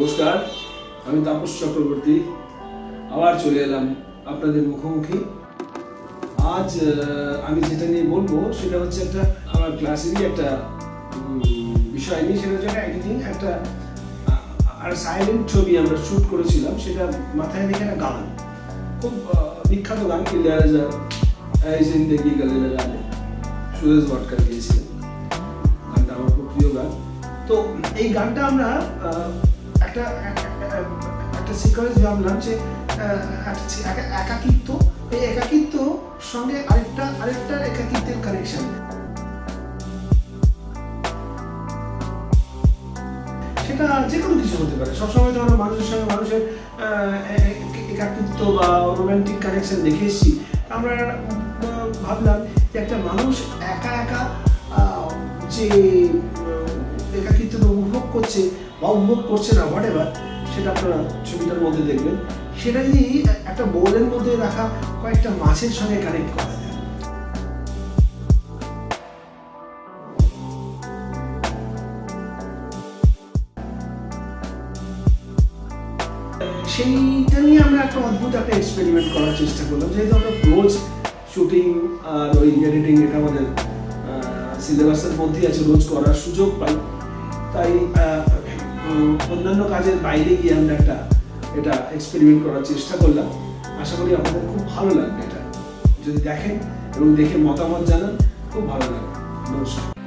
নমস্কার, আমি তাপস চক্রবর্তী আবার চলে এলাম আপনাদের মুখোমুখি। আজ আমি যেটা নিয়ে বলবো সেটা হচ্ছে একটা আমার ক্লাসেরই একটা বিষয় নিয়ে, সেটা হচ্ছে একটা এডিটিং, একটা আর সাইলেন্ট ছবি আমরা শ্যুট করেছিলাম। সেটা মাথায় রেখে একটা গান, খুব বিখ্যাত গান, ইলিয়ারাজা এই জিন্দেগি গলে লাগানে, সুরেশ ভটকার গিয়েছিলেন। গানটা আমার খুব প্রিয় গান। তো এই গানটা আমরা একটা সিকোয়েন্স ভাবলাম যে একাকিত্ব, এই একাকিত্ব সঙ্গে আরেকটা একাকিত্বের কানেকশন। সেটা যে কোনো কিছু হতে পারে। সবসময় তো আমরা মানুষের সঙ্গে মানুষের একাকিত্ব বা রোম্যান্টিক কানেকশন দেখে এসেছি। আমরা ভাবলাম যে একটা মানুষ একা একা যে একাকিত্ব উপভোগ করছে বা উপভোগ করছে না, হোয়াট এভার, সেটা আপনারা ছবিটার মধ্যে দেখবেন। সেটা যদি একটা বোলের মধ্যে রাখা কয়েকটা মাছের সঙ্গে কানেক্ট করা যায়, সেইটা নিয়ে আমরা একটা অদ্ভুত একটা এক্সপেরিমেন্ট করার চেষ্টা করলাম। যেহেতু আমরা রোজ শুটিং আর ওই এডিটিং এটা আমাদের সিলেবাসের মধ্যেই আছে, রোজ করার সুযোগ পাই, তাই অন্যান্য কাজের বাইরে গিয়ে আমরা এটা এক্সপেরিমেন্ট করার চেষ্টা করলাম। আশা করি আপনাদের খুব ভালো লাগবে। এটা যদি দেখেন এবং দেখে মতামত জানান, খুব ভালো লাগবে। নমস্কার।